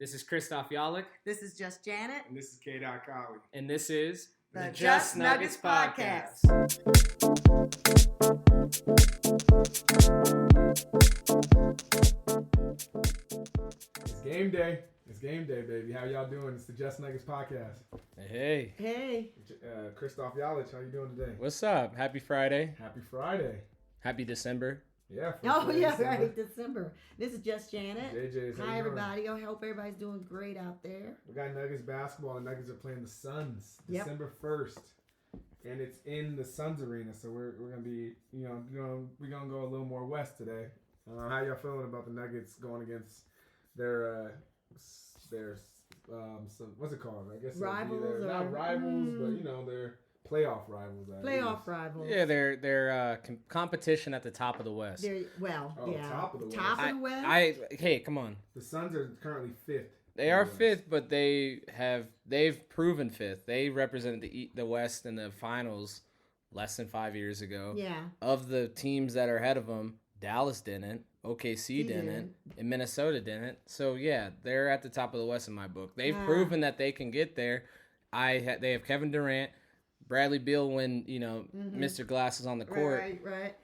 This is Christoph Yalik. This is Just Janet. And this is K. Colley. And this is the Just Nuggets Podcast. It's game day. It's game day, baby. How y'all doing? It's the Just Nuggets Podcast. Hey. Hey. Christoph Yalik, how you doing today? What's up? Happy Friday. Happy Friday. Happy December. Yeah. December. Right. December. This is Just Janet. JJ's. Hi, everybody. I hope everybody's doing great out there. We got Nuggets basketball. The Nuggets are playing the Suns December 1st. And it's in the Suns arena. So we're going to be, we're going to go a little more west today. How y'all feeling about the Nuggets going against their what's it called? I guess rivals. Not rivals, but their playoff rivals. Rivals. Yeah, they're competition at the top of the West. Top of the West. Top of the West. Hey, come on. The Suns are currently 5th. They are 5th, but they've proven 5th. They represented the West in the finals less than 5 years ago. Yeah. Of the teams that are ahead of them, Dallas didn't, OKC didn't, and Minnesota didn't. So yeah, they're at the top of the West in my book. They've proven that they can get there. They have Kevin Durant, Bradley Beal when Mr. Glass is on the court. Right.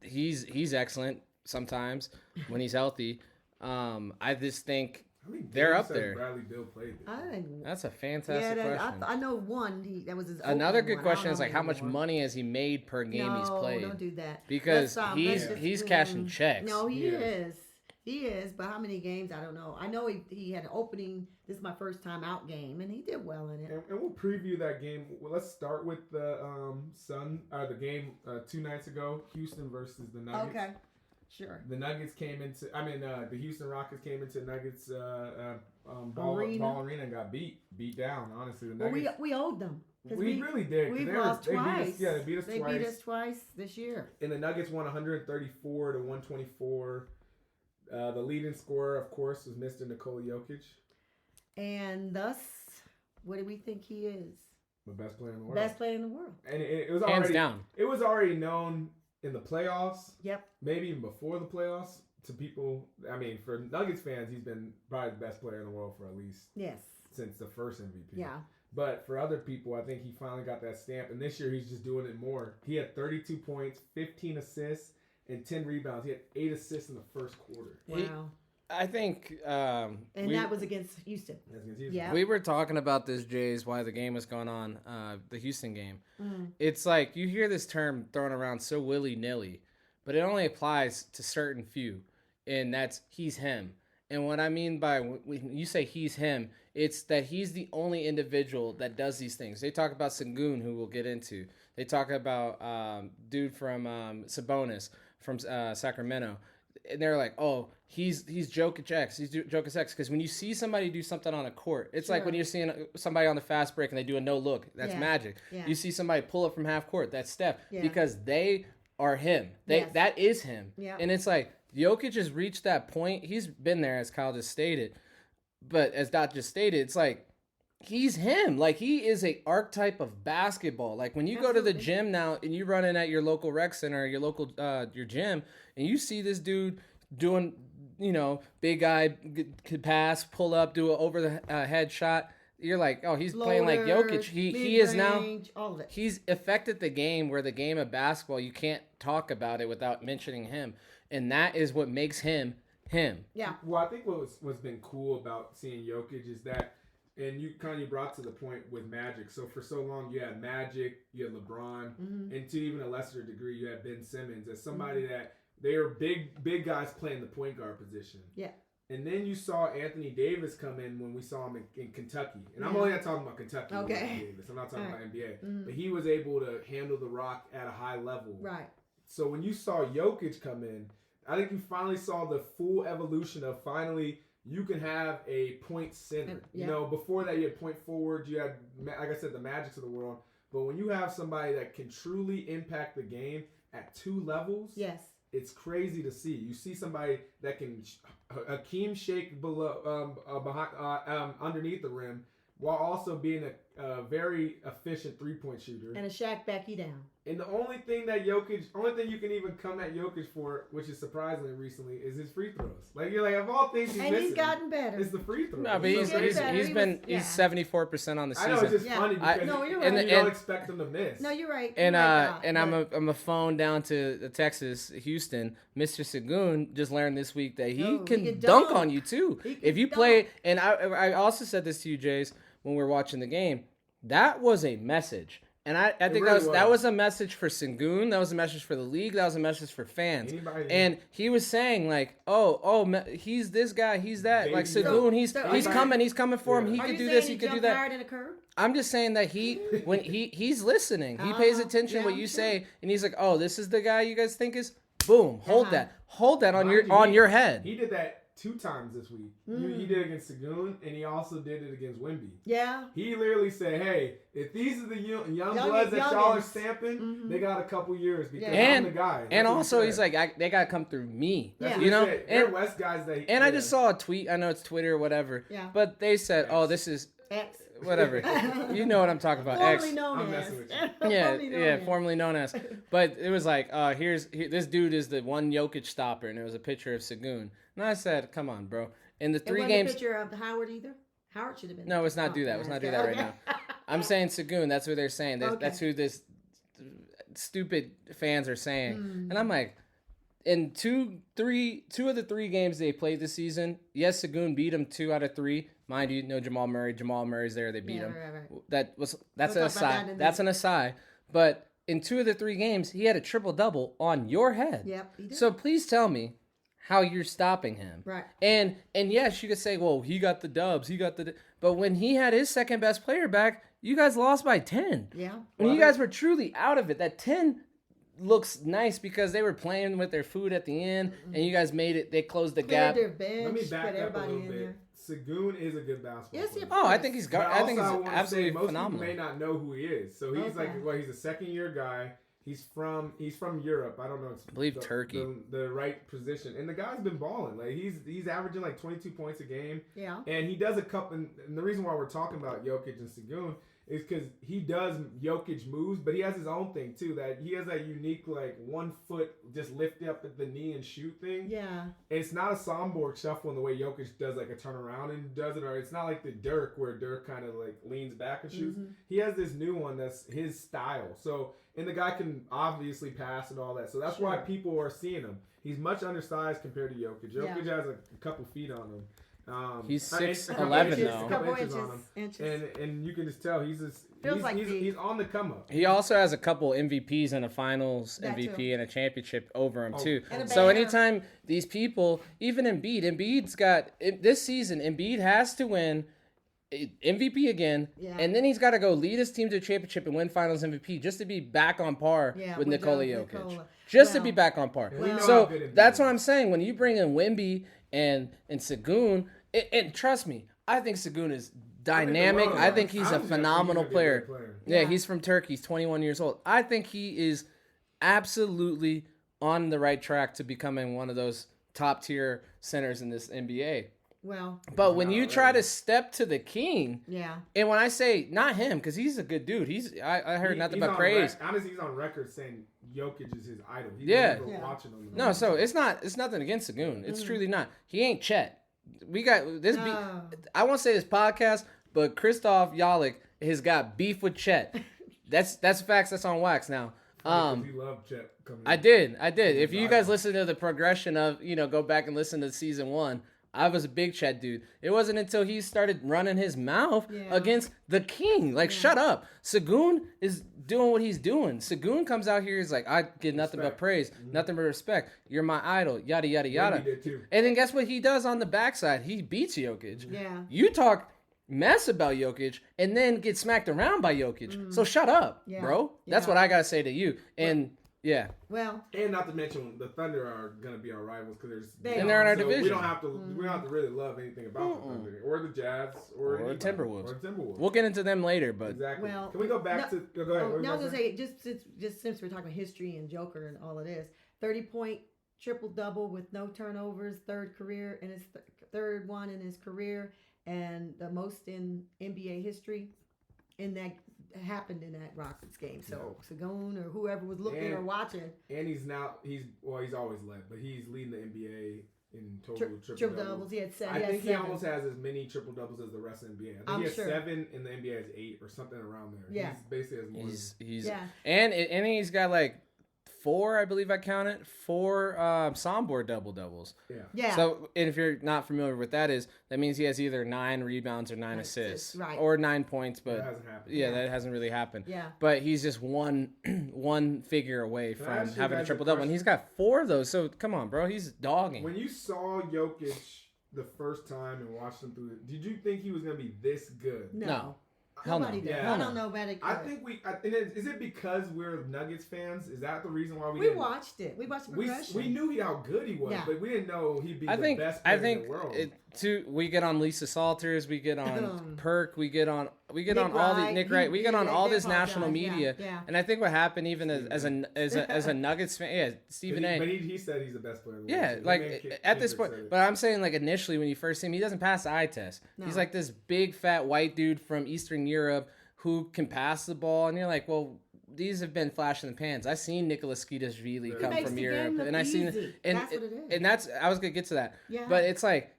He's excellent sometimes when he's healthy. I just think they're up there. Bradley Beal played this. That's a fantastic question. I know one. That was his. Another good question is how much money has he made per game he's played? No, don't do that. Because he's cashing checks. No, he is. He is, but how many games? I don't know. I know he had an opening. This is my first time out game, and he did well in it. And we'll preview that game. Well, let's start with the the game 2 nights ago, Houston versus the Nuggets. Okay, sure. The Nuggets the Houston Rockets came into Nuggets ball arena and got beat down. Honestly, the Nuggets. Well, we owed them. We really did. We've lost twice. They beat us twice. They beat us twice this year. And the Nuggets won 134 to 124. The leading scorer, of course, was Mr. Nikola Jokic. And thus, what do we think he is? The best player in the world. Best player in the world. And it was hands down. It was already known in the playoffs. Yep. Maybe even before the playoffs to people. I mean, for Nuggets fans, he's been probably the best player in the world for at least since the first MVP. Yeah. But for other people, I think he finally got that stamp. And this year, he's just doing it more. He had 32 points, 15 assists, and 10 rebounds. He had 8 assists in the first quarter. Wow. I think... that was against Houston. That's against Houston. Yeah. We were talking about this, Jays, while the game was going on, the Houston game. Mm. It's like you hear this term thrown around so willy-nilly, but it only applies to certain few, and that's he's him. And what I mean by when you say he's him, it's that he's the only individual that does these things. They talk about Sengun, who we'll get into. They talk about dude from Sabonis from Sacramento. And they're like, oh, he's Jokic X. He's Jokic X. Because when you see somebody do something on a court, it's like when you're seeing somebody on the fast break and they do a no look. That's magic. Yeah. You see somebody pull up from half court. That's Steph. Yeah. Because they are him. That is him. Yeah. And it's like Jokic has reached that point. He's been there, as Kyle just stated. But as Dot just stated, it's like he's him. Like, he is a archetype of basketball. Like, when you go to the gym now and you run in at your local rec center, your local your gym, and you see this dude doing, big guy could pass, pull up, do an over the head shot. You're like, oh, he's playing like Jokic. He is now. All of it. He's affected the game. Where the game of basketball, you can't talk about it without mentioning him, and that is what makes him him. Yeah. Well, I think what's been cool about seeing Jokic is that. And you brought to the point with Magic. So for so long, you had Magic, you had LeBron, and to even a lesser degree, you had Ben Simmons as somebody that they are big guys playing the point guard position. Yeah. And then you saw Anthony Davis come in when we saw him in Kentucky. And I'm only not talking about Kentucky. Okay. Davis. I'm not talking about NBA. Mm-hmm. But he was able to handle the rock at a high level. Right. So when you saw Jokic come in, I think you finally saw the full evolution of finally – you can have a point center. Before that you had point forward. You had, like I said, the Magics of the world. But when you have somebody that can truly impact the game at 2 levels, it's crazy to see. You see somebody that can Hakeem shake below, behind, underneath the rim, while also being a very efficient 3-point shooter. And a Shaq back you down. And the only thing you can even come at Jokic for, which is surprisingly recently, is his free throws. Like you're like, of all things he's missing, he's gotten better. It's the free throws. No, but he's 74% on the season. I know, it's just funny because you're right. you don't expect him to miss. No, you're right. And I'm a phone down to Texas, Houston. Mr. Sengun just learned this week that he can dunk on you too. If you play, and I also said this to you, Jace, when we were watching the game. That was a message. And I think really that was a message for Sengun. That was a message for the league. That was a message for fans. And he was saying like, he's this guy, he's that. Baby. Like Sengun, he's coming for him. He could do this, he could do that. I'm just saying that when he's listening, he pays attention to what you say, and he's like, oh, this is the guy you guys think is. Boom, hold that on your head. He did that 2 times this week. He did it against Sengun, and he also did it against Wemby. Yeah. He literally said, hey, if these are the young bloods that y'all are stamping, they got a couple years because I'm the guy. And also, he's like, they got to come through me. That's you know? And West guys that... And I just saw a tweet. I know it's Twitter or whatever. Yeah. But they said, this is... X. Whatever. You know what I'm talking about. Formerly known as. Formerly known as. But it was like, this dude is the one Jokic stopper, and it was a picture of Sengun. And I said, come on, bro. In the 3 games... a picture of Howard either? Howard should have been... No, let's not do that. Let's not do that right now. I'm saying Sengun. That's what they're saying. That's who this stupid fans are saying. And I'm like, in two of the 3 games they played this season, yes, Sengun beat him 2 out of 3. Mind you, no Jamal Murray. Jamal Murray's there. They beat him. Right. That's an aside. That's an aside. But in 2 of the 3 games, he had a triple-double on your head. Yep, he did. So please tell me how you're stopping him. Right. And yes, you could say, well, he got the dubs. But when he had his second best player back, you guys lost by 10. Yeah. When you guys were truly out of it, that 10 looks nice because they were playing with their food at the end, and you guys made it. They closed the gap. Let me back up a little bit. Sengun is a good basketball player. I think he's absolutely phenomenal. Most people may not know who he is. So he's he's a second-year guy. He's from Europe. I don't know. I believe Turkey. The right position. And the guy's been balling. Like he's averaging like 22 points a game. Yeah. And he does a couple. And the reason why we're talking about Jokic and Sengun is because he does Jokic moves, but he has his own thing too. That he has that unique like 1 foot just lift up at the knee and shoot thing. Yeah. And it's not a Somborg shuffle in the way Jokic does like a turnaround and does it, or it's not like the Dirk where Dirk kind of like leans back and shoots. He has this new one that's his style. So and the guy can obviously pass and all that. So that's why people are seeing him. He's much undersized compared to Jokic. Jokic has a couple feet on him. He's 6'11" though. A couple inches on him. And you can just tell he's on the come up. He also has a couple MVPs and a finals MVP and a championship over him too. So anytime these people, even Embiid's got this season, Embiid has to win MVP again, and then he's got to go lead his team to a championship and win Finals MVP just to be back on par with Nikola Jokic. To be back on par. So that's what I'm saying. When you bring in Wemby and Sengun, and trust me, I think Sengun is dynamic. I think he's a phenomenal player. Yeah, he's from Turkey. He's 21 years old. I think he is absolutely on the right track to becoming one of those top tier centers in this NBA. But when you try to step to the king, and when I say not him, because he's a good dude, I heard nothing but praise. Honestly, he's on record saying Jokic is his idol. He's watching him. No, so it's nothing against Sengun. It's truly not. He ain't Chet. We got this. I won't say this podcast, but Christoph Yalik has got beef with Chet. That's facts. That's on wax now. You love Chet. I did. If you guys listen to the progression of go back and listen to season 1. I was a big Chet dude. It wasn't until he started running his mouth against the king. Like, shut up. Sengun is doing what he's doing. Sengun comes out here, he's like, I get nothing but praise, nothing but respect. You're my idol, yada, yada, yada. And then guess what he does on the backside? He beats Jokic. Yeah. You talk mess about Jokic and then get smacked around by Jokic. So shut up, bro. That's what I got to say to you. And... yeah. Well, and not to mention the Thunder are gonna be our rivals because they're in our division. We don't have to really love anything about the Thunder or the Jazz or the Timberwolves. Or the Timberwolves. We'll get into them later, but exactly. Well, can we go back to? Go ahead. I was gonna say just since we're talking about history and Joker and all it is, 30-point triple double with no turnovers, third one in his career, and the most in NBA history. in that happened in that Rockets game. So Sengun or whoever was looking or watching. And he's always led, but he's leading the NBA in total triple doubles. He had 7. I think he almost has as many triple doubles as the rest of the NBA. I think he has 7, and the NBA has 8 or something around there. Yeah, he's basically has more. And he's got like 4, I believe I counted 4 soundboard doubles. Yeah. So, and if you're not familiar with that means he has either 9 rebounds or 9 assists, right, or 9 points. But that hasn't happened. That hasn't really happened. Yeah. But he's just one figure away from having a triple double, and he's got 4 of those. So come on, bro, he's dogging. When you saw Jokic the first time and watched him through it, did you think he was going to be this good? No. Hell no. Nobody did. Yeah. I don't know about it. Is it because we're Nuggets fans? Is that the reason why we watched it? We watched the progression. We knew how good he was, but we didn't know he'd be the best player in the world. We get on Lisa Salters, we get on Perk, we get on all the Nick Wright, we get on all this national media, and I think what happened even as a Nuggets fan, Stephen A. But he said he's the best player in the world. Like at this point, but I'm saying like initially when you first see him, he doesn't pass the eye test. No. He's like this big fat white dude from Eastern Europe who can pass the ball, and you're like, well, these have been flash in the pans. I've seen Nikola Jokic come from Europe, and I've seen and that's I was gonna get to that, but it's like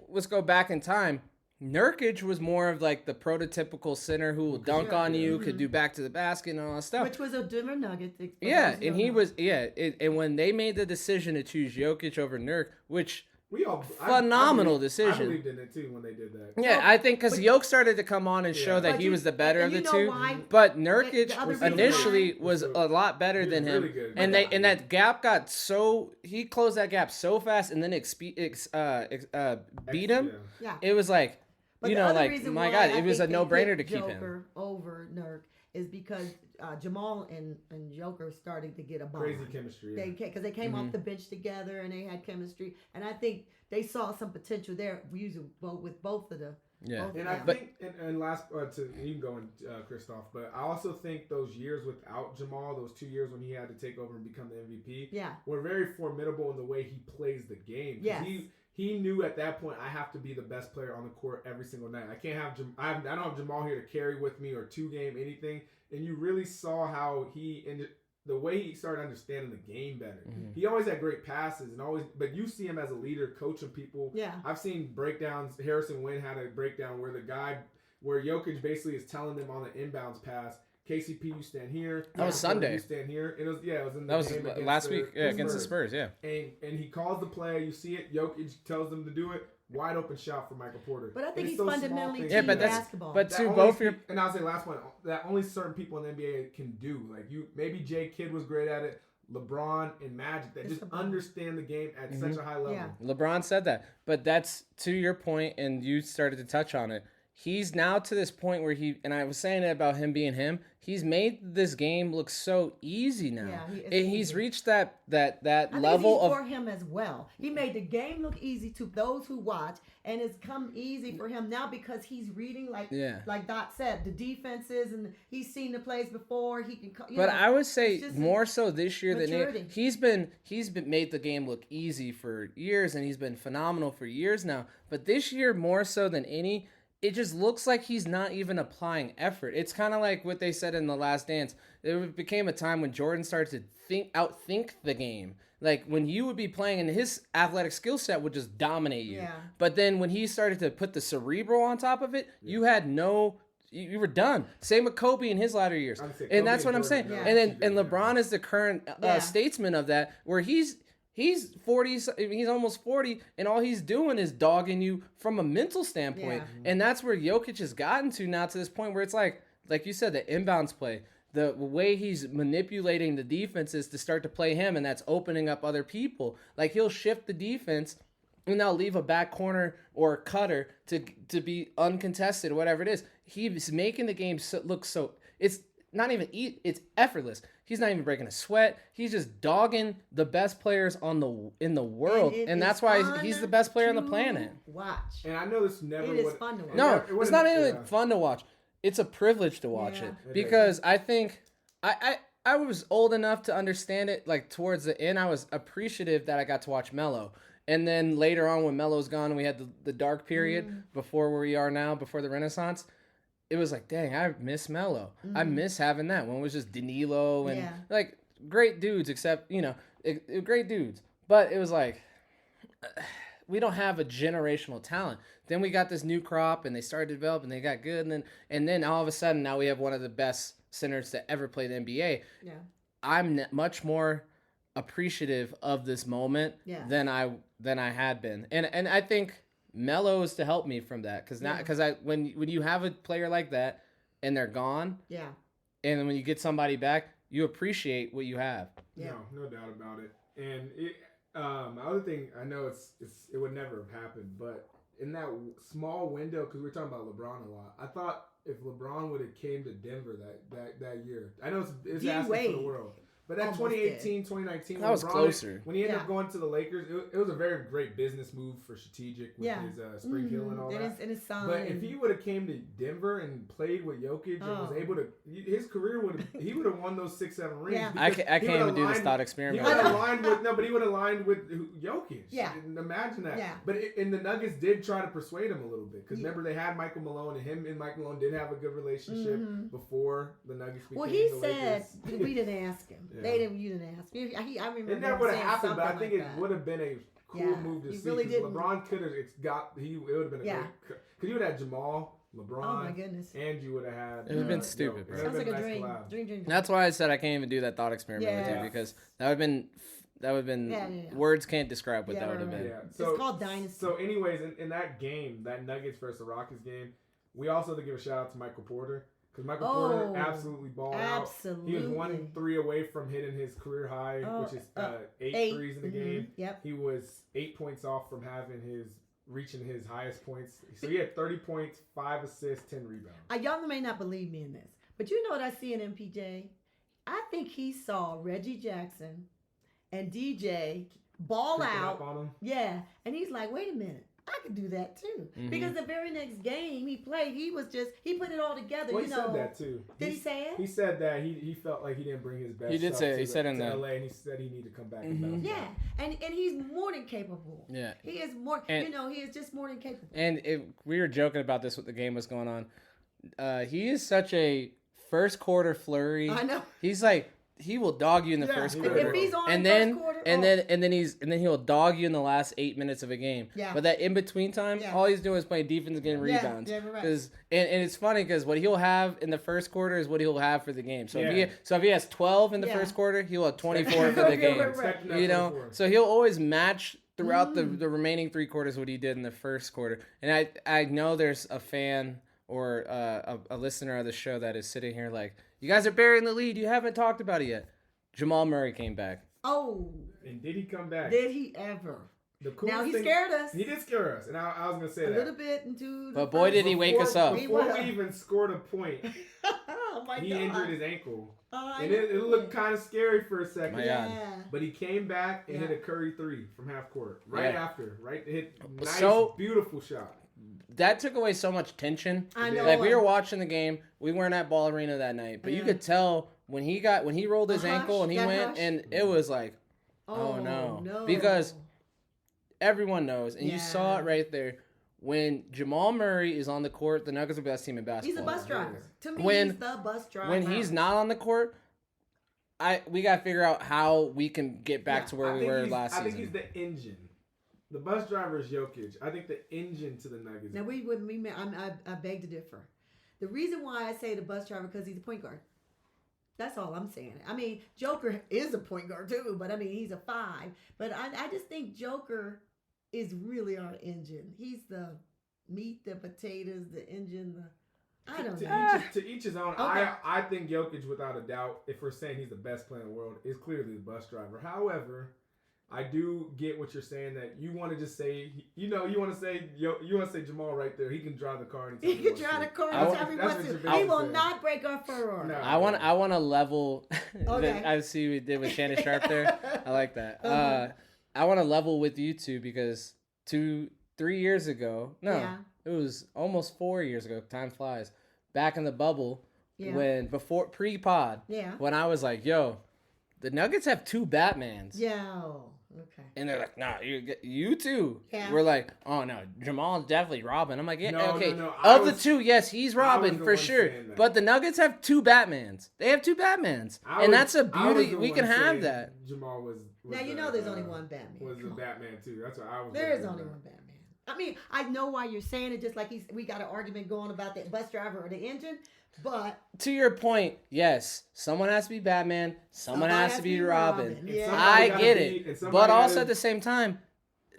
let's go back in time. Nurkic was more of like the prototypical center who will dunk on you, could do back to the basket and all that stuff. Which was a Denver Nuggets. And he was and when they made the decision to choose Jokic over Nurk, which phenomenal decision. I believed in it too when they did that. Yeah, I think because Jokic started to come on and show that he was the better of the two. But Nurkic initially was a lot better than him, really and that gap got he closed that gap so fast, and then beat him. Yeah. It was like, my God, it was a no-brainer to keep him over Nurk is because Jamal and Joker starting to get a bond. Crazy chemistry. Because they came off the bench together and they had chemistry, and I think they saw some potential there using with both of them. Yeah, and I think, and last you can go in, Christoph, but I also think those years without Jamal, those 2 years when he had to take over and become the MVP, were very formidable in the way he plays the game. Yeah. He knew at that point, I have to be the best player on the court every single night. I can't have I don't have Jamal here to carry with me or 2-game anything. And you really saw how the way he started understanding the game better. Mm-hmm. He always had great passes but you see him as a leader, coaching people. Yeah. I've seen breakdowns. Harrison Wynn had a breakdown where Jokic basically is telling them on the inbounds pass, KCP, you stand here. That was Sunday. You stand here. It was in the that was game last week against the Spurs. Yeah. And he calls the play. You see it. Jokic tells them to do it. Wide open shot for Michael Porter. But I think he's fundamentally basketball. But to both your and I'll say last one that only certain people in the NBA can do. Like maybe Jay Kidd was great at it. LeBron and Magic that just understand the game at such a high level. Yeah. LeBron said that, but that's to your point, and you started to touch on it. He's now to this point where and I was saying it about him being him, he's made this game look so easy now. Yeah, he's reached that level of... for him as well. He made the game look easy to those who watch, and it's come easy for him now because he's reading, like Dot said, the defenses, and he's seen the plays before. He can... But I would say more so this year than he's been made the game look easy for years, and he's been phenomenal for years now. But this year, more so than any... It just looks like he's not even applying effort. It's kind of like what they said in The Last Dance. There became a time when Jordan started to outthink the game. Like when you would be playing and his athletic skill set would just dominate you. Yeah. But then when he started to put the cerebral on top of it, you had you were done. Same with Kobe in his latter years. And that's what I'm saying. Yeah. And LeBron is the current statesman of that, where He's 40. He's almost 40, and all he's doing is dogging you from a mental standpoint. Yeah. And that's where Jokic has gotten to now, to this point where it's like you said, the inbounds play, the way he's manipulating the defenses to start to play him, and that's opening up other people. Like he'll shift the defense, and they'll leave a back corner or a cutter to be uncontested, whatever it is. He's making the game look so. It's not even it's effortless. He's not even breaking a sweat. He's just dogging the best players in the world, and that's why he's the best player on the planet. Watch. And I know this never. It is fun to watch. No, it's not even fun to watch. It's a privilege to watch it because I think I was old enough to understand it. Like towards the end, I was appreciative that I got to watch Melo. And then later on, when Melo's gone, and we had the dark period before where we are now, before the Renaissance. it was like, dang, I miss Melo. I miss having that. When it was just Danilo and like great dudes, except, great dudes. But it was like, we don't have a generational talent. Then we got this new crop and they started to develop and they got good. And then all of a sudden now we have one of the best centers to ever play the NBA. Yeah. I'm much more appreciative of this moment than I had been. And I think Melo is to help me from that because when you have a player like that and they're gone, and when you get somebody back, you appreciate what you have. Yeah, no doubt about it. And my other thing, I know it would never have happened, but in that small window, because we're talking about LeBron a lot, I thought if LeBron would have came to Denver that year, I know it's asking for the world. But that 2018, 2019, that was closer. When he ended up going to the Lakers, it was a very great business move for strategic with his Spring Hill and all that. And his son. But if he would have came to Denver and played with Jokic and was able to, his career would have won those 6-7 rings. Yeah. I can't even do this thought experiment. He would have aligned with Jokic. Yeah. Imagine that. Yeah. But and the Nuggets did try to persuade him a little bit because remember they had Michael Malone and him and Mike Malone did have a good relationship before the Nuggets became the Lakers. We didn't ask him. You didn't ask me. I remember. It never would have happened, but I think it would have been a cool move to see. Really LeBron could have it would have been a great. Because you would have had Jamal, LeBron. Oh my goodness. And you would have had. It would have been stupid, bro. Sounds like a dream. That's why I said I can't even do that thought experiment with you because that would have been. Words can't describe what that would have been. Yeah. So, it's called dynasty. So, anyways, in that game, that Nuggets versus the Rockets game, we also have to give a shout out to Michael Porter. Because Michael Porter absolutely balled out. He was 1 3 away from hitting his career high, which is 8 threes in the game. Yep. He was 8 points off from reaching his highest points. So he had 30 points, 5 assists, 10 rebounds. Y'all may not believe me in this, but you know what I see in MPJ? I think he saw Reggie Jackson and DJ ball out. On him. Yeah, and he's like, wait a minute. I could do that too. Mm-hmm. Because the very next game he played, he put it all together. Well, he said that too. Did he say it? He said that he felt like he didn't bring his best. He did say it. He said in that. LA, and he said he needed to come back. And yeah, and he's more than capable. Yeah, he is more. He is just more than capable. And we were joking about this when the game was going on. He is such a first quarter flurry. I know. He's like. He will dog you in the first quarter, if he's on first quarter, and then he'll dog you in the last 8 minutes of a game. Yeah. But that in between time, all he's doing is playing defense and getting rebounds. Yeah, right. And it's funny because what he'll have in the first quarter is what he'll have for the game. So if he has 12 in the first quarter, he'll have 24 for the game. Right. So he'll always match throughout the remaining 3 quarters what he did in the first quarter. And I know there's a fan or a listener of the show that is sitting here like, you guys are burying the lead. You haven't talked about it yet. Jamal Murray came back. Oh. And did he come back? Did he ever? Now he scared us. He did scare us. And I was going to say that. A little bit into But boy, did he wake us up. Before we even scored a point, he injured his ankle. And it looked kind of scary for a second. Yeah. But he came back and hit a Curry 3 from half court. After. Hit nice, beautiful shot. That took away so much tension. I know. Like we were watching the game, we weren't at Ball Arena that night, but you could tell when he rolled his ankle and he went, and it was like, oh no, because everyone knows, and you saw it right there. When Jamal Murray is on the court, the Nuggets are the best team in basketball. He's a bus driver. To me, he's the bus driver. When he's not on the court, we got to figure out how we can get back to where we were last season. I think he's the engine. The bus driver is Jokic. I think the engine to the Nuggets. Now I beg to differ. The reason why I say the bus driver because he's a point guard. That's all I'm saying. I mean, Joker is a point guard too, but I mean he's a 5. But I just think Joker is really our engine. He's the meat, the potatoes, the engine. I don't know. To each his own. Okay. I think Jokic, without a doubt, if we're saying he's the best player in the world, is clearly the bus driver. However, I do get what you're saying that you want to just say, you want to say Jamal right there. He can drive the car anytime he can drive the car anytime he wants to. He will not break our furrow. No, I want to level. Okay. I see we did with Shannon Sharp there. I like that. I want to level with you two because 3 years ago, it was almost 4 years ago. Time flies. Back in the bubble, pre-pod, when I was like, yo. The Nuggets have 2 Batmans. Yeah. Okay. And they're like, no, you too. Yeah. We're like, oh no, Jamal's definitely robbing. I'm like, yeah, No, okay. no. Of the two, yes, he's robbing the for one sure. saying that. But the Nuggets have two Batmans. They have two Batmans, and that's a beauty. We can have that. Jamal was now you know there's only one Batman. Was a Batman too. That's what I was. There is only one Batman. I mean, I know why you're saying it. Just like we got an argument going about the bus driver or the engine. But to your point, yes, someone has to be Batman, someone has to be Robin. Yeah. I get it. But also at the same time,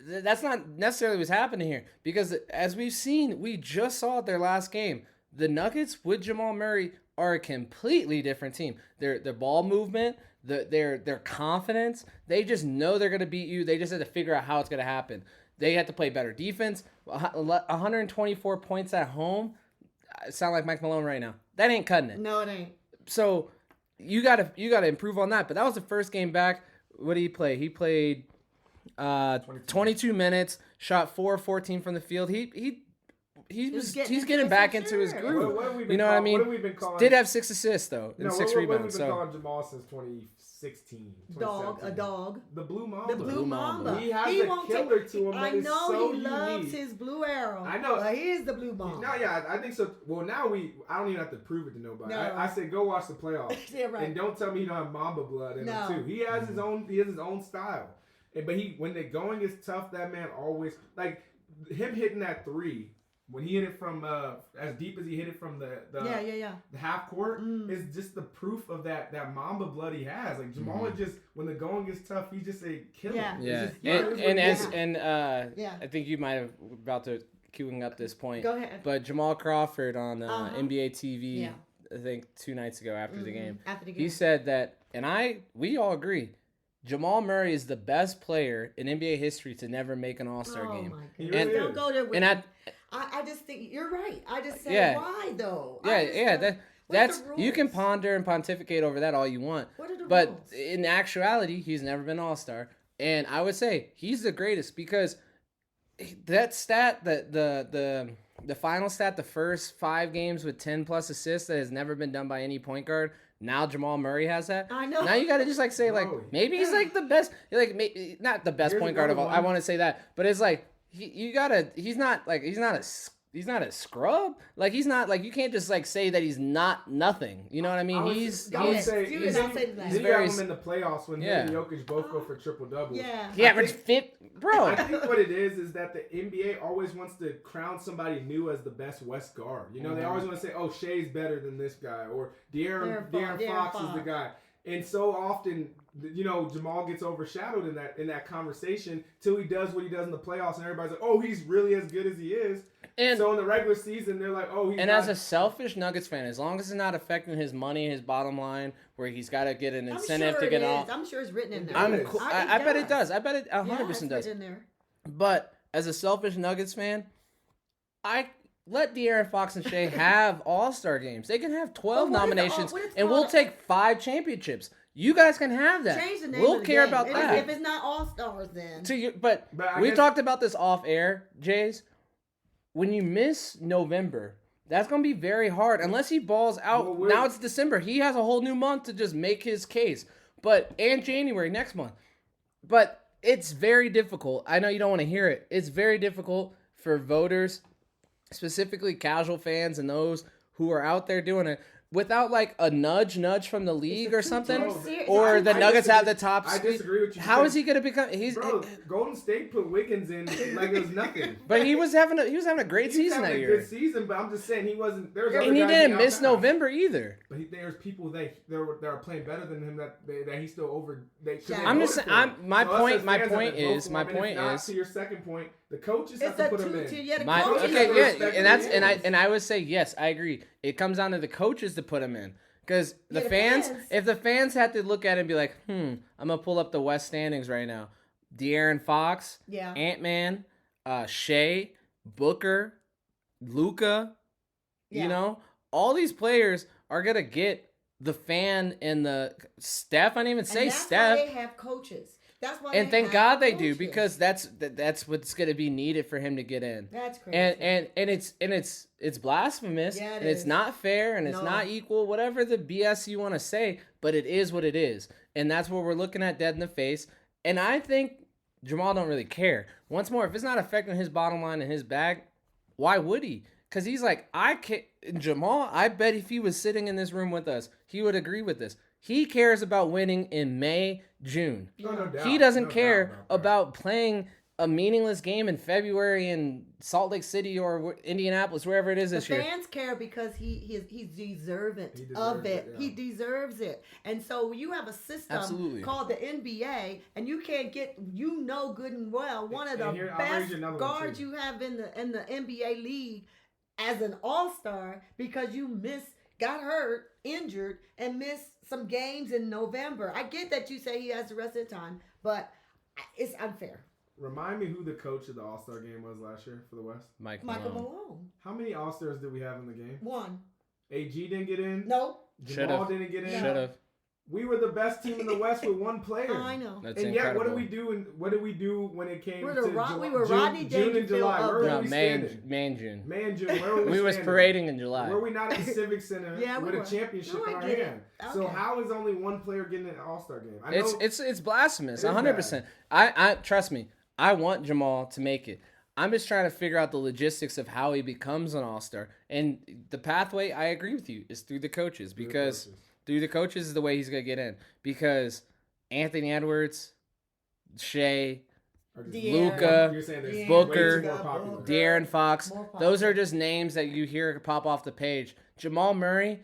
that's not necessarily what's happening here. Because as we've seen, we just saw it their last game. The Nuggets with Jamal Murray are a completely different team. Their ball movement, their confidence, they just know they're going to beat you. They just have to figure out how it's going to happen. They have to play better defense. 124 points at home. I sound like Mike Malone right now. That ain't cutting it. No, it ain't. So you gotta improve on that. But that was the first game back. What did he play? He played 22 minutes, shot 4-14 from the field. He's getting back into his groove. You know what I mean? Did have 6 assists though and 6 rebounds. What have we been calling Jamal since 2016? A dog. The Blue Mamba. The Blue Mamba. He has a killer to him. I know he loves his blue arrow. I know. But he is the Blue Mamba. No, yeah, I think so. Well, now I don't even have to prove it to nobody. No. I said go watch the playoffs. Yeah, right. And don't tell me he don't have Mamba blood in him too. He has his own style. But when the going is tough, that man always like him hitting that 3. When he hit it from as deep as he hit it from the half court is just the proof of that Mamba blood he has. Like Jamal is just when the going gets tough, he's just a killer. I think you might have about to queuing up this point. Go ahead. But Jamal Crawford on NBA TV, I think 2 nights ago after the game, he said that, and we all agree. Jamal Murray is the best player in NBA history to never make an All-Star game. My goodness. And don't go there with I just think you're right. I just say why though. That's you can ponder and pontificate over that all you want. What are the but rules? In actuality, he's never been All-Star, and I would say he's the greatest because that stat, the final stat, the first 5 games with 10 plus assists that has never been done by any point guard. Now Jamal Murray has that. I know. Now you got to just like say like maybe he's like the best, like maybe not the best point guard of all. I want to say that, but it's like he's not a scrub. Like he's not like you can't just like say that he's not nothing. You know what I mean? I would say you have him in the playoffs when him and Jokic both go for triple doubles. Yeah. He averaged 50, bro. I think what it is that the NBA always wants to crown somebody new as the best West guard. You know, they always want to say, "Oh, Shea's better than this guy," or De'Aaron Fox is the guy. And so often, you know, Jamal gets overshadowed in that conversation till he does what he does in the playoffs, and everybody's like, "Oh, he's really as good as he is." And so in the regular season, they're like, "Oh, he's." And as a selfish Nuggets fan, as long as it's not affecting his money, his bottom line, where he's got to get an incentive to get off. I'm sure it's written in there. I bet it does. I bet it 100% does. In there. But as a selfish Nuggets fan, I let De'Aaron Fox and Shea have All-Star games. They can have 12 nominations, and we'll take 5 championships. You guys can have that. Change the name we'll of the care game. about that. If it's not All-Stars, then. But we talked about this off air, Jays. When you miss November, that's going to be very hard. Unless he balls out. Now it's December. He has a whole new month to just make his case. And January next month. But it's very difficult. I know you don't want to hear it. It's very difficult for voters, specifically casual fans and those who are out there doing it, without like a nudge from the league or something, or the Nuggets have the top speed. I disagree with you. How is he going to become? Golden State put Wiggins in like it was nothing. But he was having a great season that year. Good season, but I'm just saying he wasn't. And he didn't miss November either. But there's people that are playing better than him that he's still over. I'm just saying. My point is. To your second point, the coaches have to put him in. And I would say yes, I agree. It comes down to the coaches to put him in. Because the fans, if the fans had to look at it and be like, I'm going to pull up the West standings right now. De'Aaron Fox, Ant-Man, Shea, Booker, Luka, you know, all these players are going to get the fan and the Steph. I didn't even say Steph. Why they have coaches. That's why. And thank God they do, because that's what's going to be needed for him to get in. That's crazy. And it's blasphemous, and it's not fair, and it's not equal, whatever the BS you want to say, but it is what it is. And that's what we're looking at dead in the face. And I think Jamal don't really care. Once more, if it's not affecting his bottom line and his bag, why would he? Because he's like, I can't. Jamal, I bet if he was sitting in this room with us, he would agree with this. He cares about winning in May, June. No doubt. He doesn't No care doubt about playing a meaningless game in February in Salt Lake City or Indianapolis, wherever it is this year. Fans care because he's deserving of it. Yeah. He deserves it. And so you have a system called the NBA, and you can't get, good and well, one of the best guards you have in the NBA league as an all-star because you got hurt, injured, and missed some games in November. I get that you say he has the rest of the time, but it's unfair. Remind me who the coach of the All-Star game was last year for the West. Michael Malone. How many All-Stars did we have in the game? 1. AG didn't get in. Nope. Jamal didn't get in. Should have. We were the best team in the West with one player. I know. That's and incredible. yet, what did we do when it came to we were Rodney June and July? Where were we May standing? and June. May and June. Where were we We was standing? parading in July. Were we not at the Civic Center with a championship in our hand? Okay. So how is only one player getting an All-Star game? I know it's blasphemous. 100%. I trust me. I want Jamal to make it. I'm just trying to figure out the logistics of how he becomes an all-star. And the pathway, I agree with you, is through the coaches. Because through the coaches is the way he's going to get in. Because Anthony Edwards, Shea, Luka, Booker, De'Aaron Fox, those are just names that you hear pop off the page. Jamal Murray,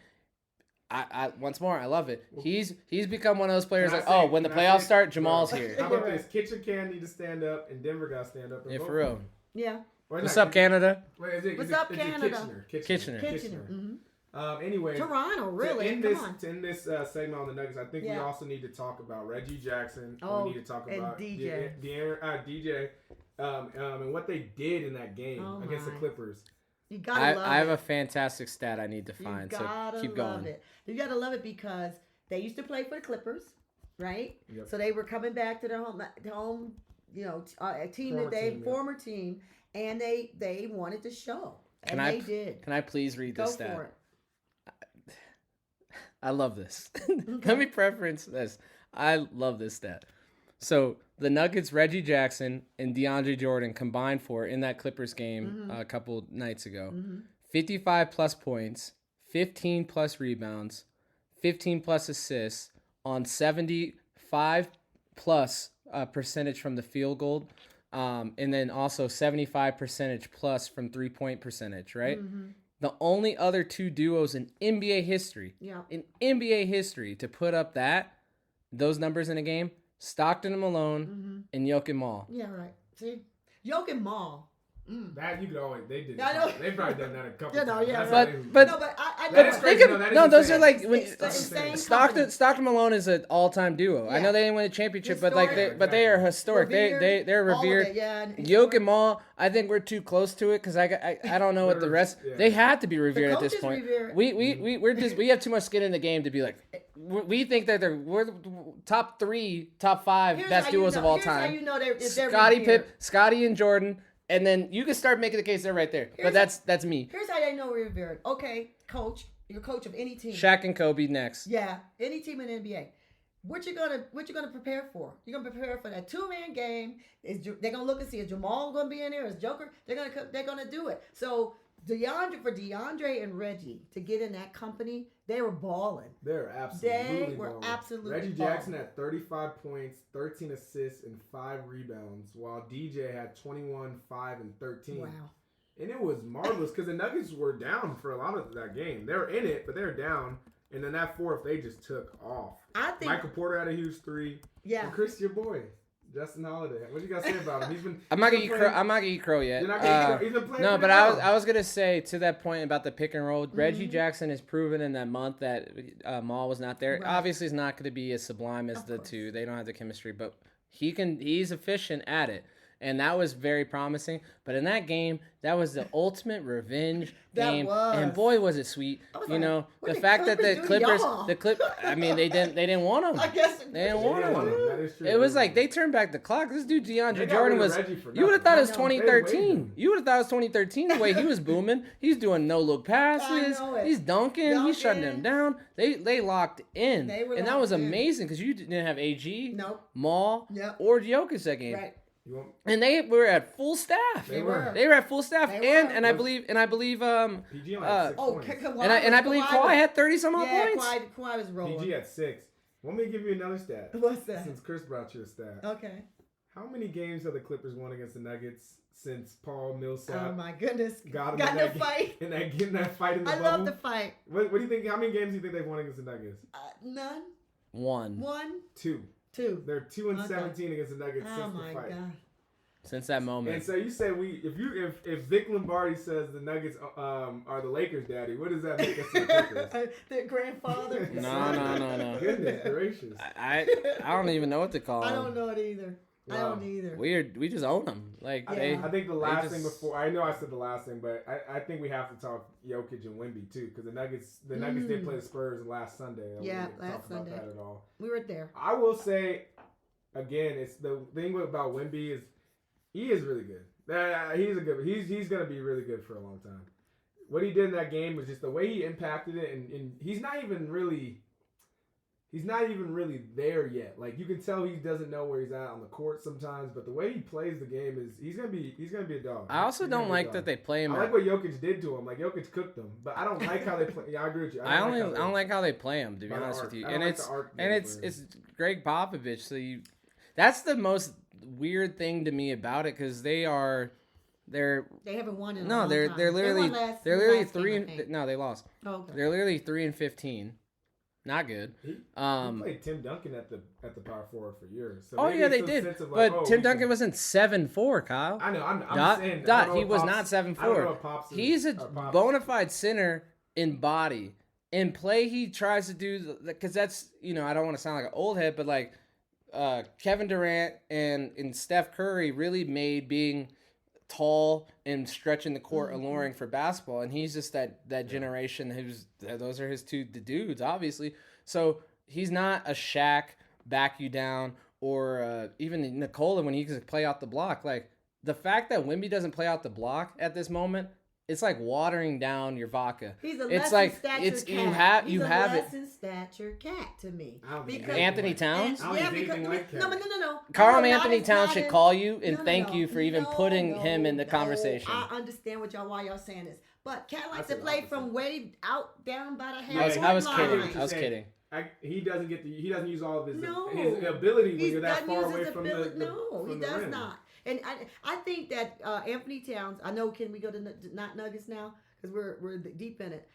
I once more, I love it. He's become one of those players when the playoffs start, Jamal's here. How about this? Kitchen Can need to stand up, and Denver got to stand up. Yeah, for real. Yeah. What's up, Canada? What's up, Canada? Kitchener. Mm-hmm. Anyway, Toronto, really? To end this segment on the Nuggets, I think we also need to talk about Reggie Jackson. We need to talk about DJ, and what they did in that game against the Clippers. You gotta love it. I have a fantastic stat I need to find. So keep going. You gotta love it because they used to play for the Clippers, right? Yep. So they were coming back to their home, former team, and they wanted to show, and they did. Can I please read this stat? Go for it. I love this. Let me preference this. I love this stat. So the Nuggets, Reggie Jackson and DeAndre Jordan combined for in that Clippers game a couple nights ago. 55 plus points, 15 plus rebounds, 15 plus assists on 75 plus percentage from the field goal. And then also 75 percentage plus from 3-point percentage, right? The only other two duos in NBA history, to put up those numbers in a game, Stockton and Malone and Jokic Mall. Yeah, right. See? Jokic Mall. That you could always they did. They probably done that a couple times. Yeah, but those are like when Stockton Malone is an all-time duo. I know they didn't win a championship, but they are historic. They're revered. Jokic Mall, I think we're too close to it because I don't know what the rest. They had to be revered at this point. We have too much skin in the game to be like. We think that we're top 3, top 5 best duos of all time. Scotty and Jordan. And then you can start making the case they're right there. But that's me. Here's how I know we're revered. Okay, coach. You're coach of any team. Shaq and Kobe next. Yeah, any team in the NBA. What you gonna prepare for? You're gonna prepare for that 2-man game. They're gonna look and see is Jamal gonna be in there? Is Joker? They're gonna do it. So DeAndre and Reggie to get in that company, they were balling. They were absolutely Reggie balling. Jackson had 35 points, 13 assists, and 5 rebounds, while DJ had 21, 5, and 13. Wow. And it was marvelous because the Nuggets were down for a lot of that game. They were in it, but they were down. And then that fourth, they just took off. I think Michael Porter had a huge 3. Yeah. And Chris, your boy. Justin Holiday. What you got to say about him? He's been. I'm not gonna eat crow yet. You're not gonna eat crow. He's been playing. No, but I was gonna say to that point about the pick and roll. Reggie Jackson has proven in that month that Maul was not there. Right. Obviously, he's not going to be as sublime as the two. They don't have the chemistry, but he's efficient at it. And that was very promising. But in that game, that was the ultimate revenge game. And boy, was it sweet. The fact that the Clippers, they didn't want him. I guess they didn't want him. It was like they turned back the clock. This dude DeAndre Jordan was. You would have thought it was 2013. You would have thought it was 2013 the way he was booming. He's doing no look passes. He's dunking. He's shutting them down. They locked in, and that was amazing because you didn't have AG, Maul, or Jokic that game. Right. And they were at full staff. They were. They were at full staff, They and were. I believe PG only had 6 points. and I believe Kawhi had 30 some odd points. Kawhi was rolling. PG had 6. Want me to give you another stat? What's that? Since Chris brought you a stat. Okay. How many games have the Clippers won against the Nuggets since Paul Millsap? Oh my goodness! Got in the fight. In that fight in the bubble. I love the fight. What do you think? How many games do you think they've won against the Nuggets? None. One. 2. They're 2-17 against the Nuggets since the fight. God. Since that moment. And so you say if Vic Lombardi says the Nuggets are the Lakers' daddy, what does that make us the Clippers? Their grandfather. No. Goodness gracious. I don't even know what to call them. I don't know it either. I don't either. We just own them. Like I think the last thing before I know I said the last thing, but I think we have to talk Jokic and Wemby too, because the Nuggets did play the Spurs last Sunday. Yeah, we last Sunday. About that at all. We were there. I will say again, it's the thing about Wemby is he is really good. He's gonna be really good for a long time. What he did in that game was just the way he impacted it, and he's not even really there yet. Like you can tell he doesn't know where he's at on the court sometimes, but the way he plays the game is he's gonna be a dog. I also don't like that they play him. I like what Jokic did to him. Like Jokic cooked him, but I don't like how they play. Yeah, I agree with you. I don't like how they play him, to be honest with you. And it's Greg Popovich. So that's the most weird thing to me about it, because they haven't won in a long time. They're literally 3 no, they lost. Oh, okay. They're literally 3-15. Not good. He played Tim Duncan at the power forward for years. So they did. But Tim Duncan wasn't 7'4", Kyle. I know. I'm saying he was not 7'4". He's a bona fide center in body. In play, he tries to do, because that's, I don't want to sound like an old head, but like Kevin Durant and Steph Curry really made being tall and stretching the court alluring for basketball, and he's just that generation those are his the dudes, obviously. So he's not a Shaq back you down, or even Nikola when he can play out the block. Like the fact that Wemby doesn't play out the block at this moment, it's like watering down your vodka. He's a it's less like stature it's cat. you have less in stature cat to me. Anthony Towns. No. Carl Anthony Towns should call you and thank you for even putting him in the conversation. I understand why y'all saying this, but cat likes to play from way out down by the head. I was kidding. He doesn't use all of his ability when you're that far away from the No, he does rim. not. And I think that Anthony Towns. I know. Can we go to not Nuggets now? Because we're deep in it.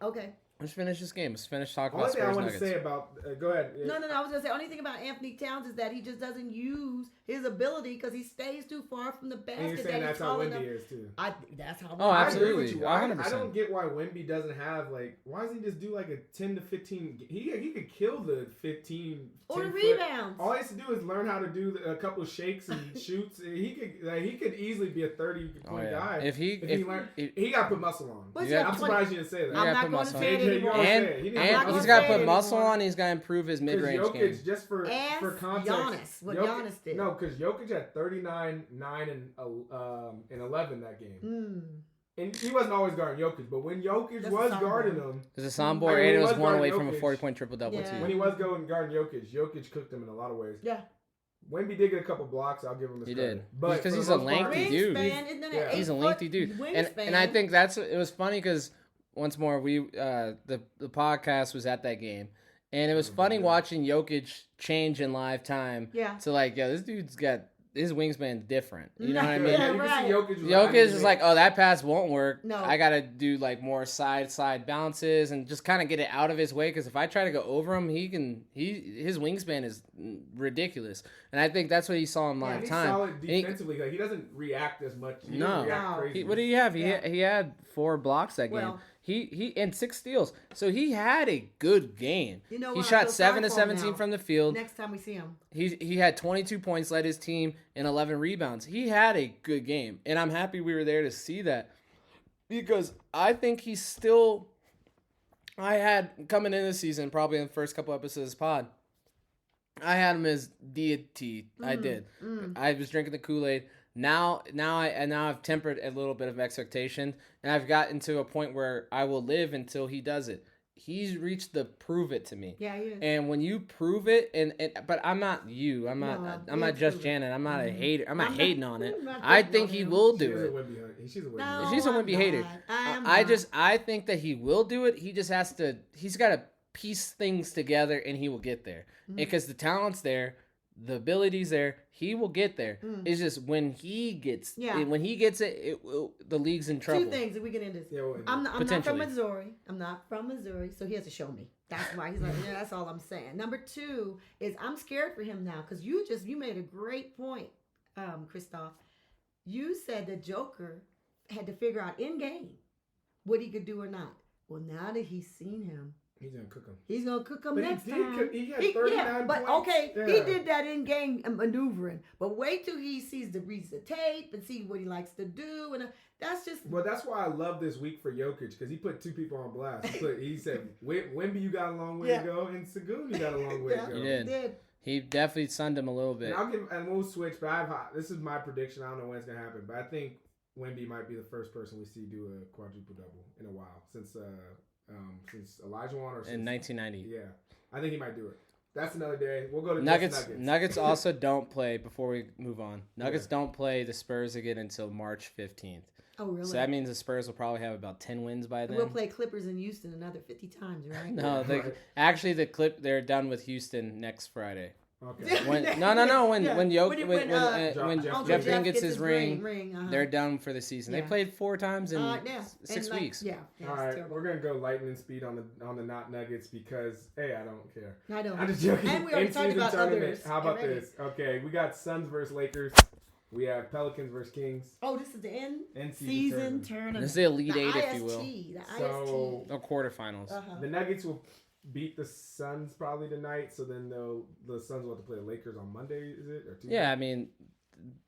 Okay. Let's finish this game. Let's finish talking about Spurs Nuggets. I want to say about go ahead. No. I was gonna say only thing about Anthony Towns is that he just doesn't use his ability because he stays too far from the basket. And you're saying that's how Wemby is too. That's how. Oh, absolutely. 100%. I don't get why Wemby doesn't have why doesn't he just do like a 10 to 15? He could kill the 15 or the rebounds. All he has to do is learn how to do a couple of shakes and shoots. He could easily be a 30-point guy if he learned. He got to put muscle on. I'm surprised you didn't say that. I'm not going to say it anymore. And he's got to put muscle on. He's got to improve his mid-range game. Just for context, Giannis did. No, because Jokic had 39, 9, and 11 that game. And he wasn't always guarding Jokic, but when Jokic was guarding him, there's a soundboard, and it was one away from a 40-point triple-double too. When he was guarding Jokic cooked him in a lot of ways. Yeah. Wemby did get a couple blocks. I'll give him his credit. But because he's a lengthy dude. He's a lengthy dude, and I think it was funny because once more the podcast was at that game, and it was funny watching Jokic change in live time. Yeah. To this dude's got. His wingspan's different. You know what I mean? Yeah, you can see Jokic is like, oh, that pass won't work. No. I got to do more side bounces and just kind of get it out of his way, because if I try to go over him, his wingspan is ridiculous. And I think that's what he saw in live he's time. Solid defensively. He doesn't react as much. He what did he have? He had 4 blocks that game. He and 6 steals. So he had a good game. He shot 7 to 17 from the field. Next time we see him. He had 22 points, led his team, and 11 rebounds. He had a good game. And I'm happy we were there to see that. Because I think he's still... I had, coming in this season, probably in the first couple episodes of this pod, I had him as deity. I did. I was drinking the Kool-Aid. Now I've tempered a little bit of expectation, and I've gotten to a point where I will live until he does it. he's reached the prove it to me. Yeah, he is. And when you prove it, but I'm not you. I'm not just Janet. I'm not a hater. I'm not hating on it. I think he will do it. She's a Wemby. No, She's a Wemby hater. I think that he will do it. He's got to piece things together, and he will get there. Because the talent's there, the ability's there, he will get there. It's just when he gets it, the league's in trouble. Two things that we get into. Yeah, I'm not from Missouri. I'm not from Missouri, so he has to show me. That's why he's like, yeah, that's all I'm saying. Number two is I'm scared for him now because you made a great point, Christoph. You said that Joker had to figure out in game what he could do or not. Well, now that he's seen him, he's gonna cook him. He's gonna cook him but next he time. He had 39 but points. Okay, he did that in game maneuvering. But wait till he reads the tape and see what he likes to do, and that's just. Well, that's why I love this week for Jokic because he put two people on blast. He said, "Wemby, you got a long way to go, and Sengun, you got a long way to go." He did. He definitely sunned him a little bit. And we'll switch. But this is my prediction. I don't know when it's gonna happen, but I think Wemby might be the first person we see do a quadruple double in a while since Elijah Wan or since, in 1990. Yeah, I think he might do it. That's another day. We'll go to Nuggets. Nuggets also don't play, before we move on, Nuggets don't play the Spurs again until March 15th. Oh, really? So that means the Spurs will probably have about 10 wins by then. We'll play Clippers in Houston another 50 times, right? No, actually they're done with Houston next Friday. Okay. When Jeff Green gets his ring, they're done for the season. They played 4 times in 6 weeks. All right, terrible. We're gonna go lightning speed on the not Nuggets because I don't care. I don't. I'm just joking. And we already talked about others. How about this? Okay, we got Suns versus Lakers. We have Pelicans versus Kings. Oh, this is the end season tournament. This is the Elite Eight, IST, if you will. The quarterfinals. The Nuggets will beat the Suns probably tonight, so then the Suns will have to play the Lakers on Monday, is it? Or Tuesday? Yeah, I mean,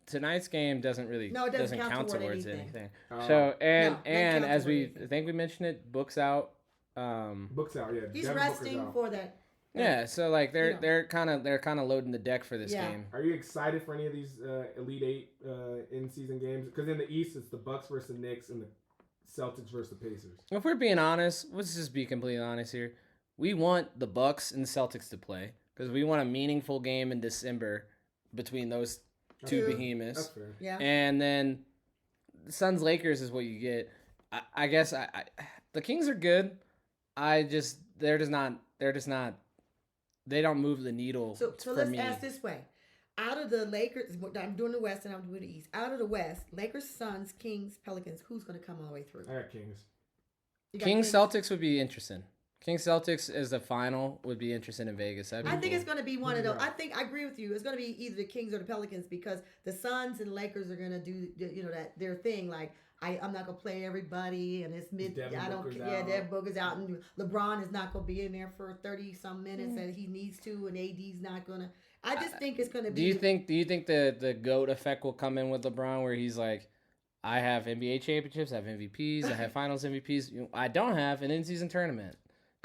tonight's game doesn't count towards anything. So as I think we mentioned it, Book's out. Book's out, yeah. He's resting for that. Yeah, so like they're kind of loading the deck for this game. Are you excited for any of these Elite Eight in-season games? Because in the East, it's the Bucks versus the Knicks and the Celtics versus the Pacers. If we're being honest, let's just be completely honest here. We want the Bucks and the Celtics to play because we want a meaningful game in December between those two behemoths. That's fair. Yeah. And then Suns Lakers is what you get. I guess the Kings are good. They're just not. They don't move the needle. So for let's me. ask this way: out of the Lakers, I'm doing the West and I'm doing the East. Out of the West, Lakers, Suns, Kings, Pelicans. Who's going to come all the way through? I got Kings. Kings Celtics would be interesting. Kings Celtics as the final would be interesting in Vegas. I think it's going to be one of those. I agree with you. It's going to be either the Kings or the Pelicans because the Suns and Lakers are going to do that their thing. Like I'm not going to play everybody, and it's mid. I don't care. Yeah, Devin Booker's out, and LeBron is not going to be in there for 30 some minutes that he needs to, and AD's not going to. I just think it's going to be. Do you think the GOAT effect will come in with LeBron, where he's like, I have NBA championships, I have MVPs, I have Finals MVPs. I don't have an in-season tournament.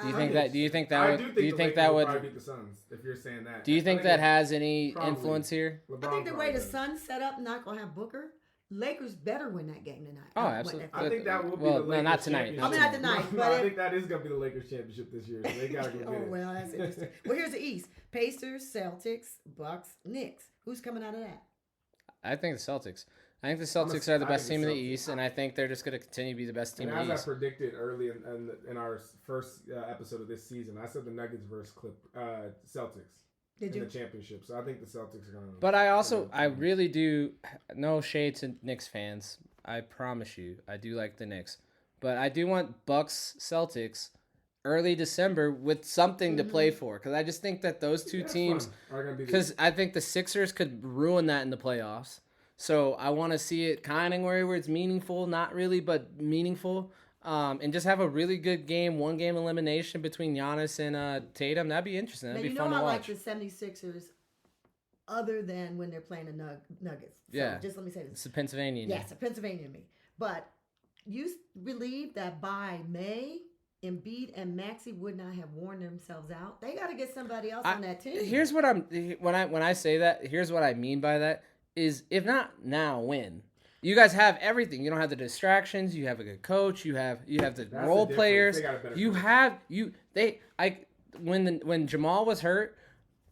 Do you think that? Do you think that would? Do you think that would? Beat the Suns if you're saying that. Do you think that has any influence here? I think the way the Suns set up, not going to have Booker. Lakers better win that game tonight. Oh, absolutely. I think that will be the Lakers no, not tonight. I mean, not tonight. But I think that is going to be the Lakers championship this year. So they got to go get it. Well, that's interesting. Well, here's the East: Pacers, Celtics, Bucks, Knicks. Who's coming out of that? I think the Celtics. I think the Celtics are the best team in the East, and I think they're just going to continue to be the best team in the East. As I predicted early in our first episode of this season, I said the Nuggets versus Celtics in the championship. So I think the Celtics are going to. But I really do. No shade to Knicks fans. I promise you, I do like the Knicks, but I do want Bucks Celtics early December with something to play for, because I just think that those two teams. Because I think the Sixers could ruin that in the playoffs. So I want to see it kind of where it's meaningful, not really, but meaningful, and just have a really good game, 1-game elimination between Giannis and Tatum. That'd be interesting. That'd be fun to watch. I like the 76ers other than when they're playing the Nuggets. So yeah. Just let me say this. It's the Pennsylvania. Yes, the Pennsylvania me. But you believe that by May, Embiid and Maxey would not have worn themselves out? They got to get somebody else on that team. Here's what when I say that, here's what I mean by that. Is if not now, when? You guys have everything. You don't have the distractions. You have a good coach. You have the That's role the difference. players. They got a better You coach. have when Jamal was hurt,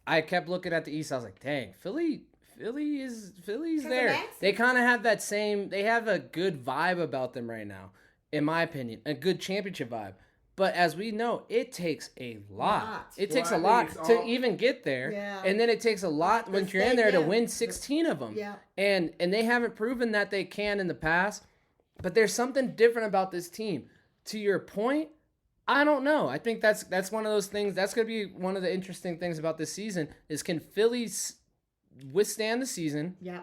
I kept looking at the East. I was like, dang, Philly's there. Maxey. They kind of have that same. They have a good vibe about them right now, in my opinion, a good championship vibe. But as we know, it takes a lot. It takes a lot to even get there. Yeah. And then it takes a lot when you're in there to win 16 of them. Yeah. And they haven't proven that they can in the past. But there's something different about this team. To your point, I don't know. I think that's one of those things. That's going to be one of the interesting things about this season is can Philly withstand the season? Yeah.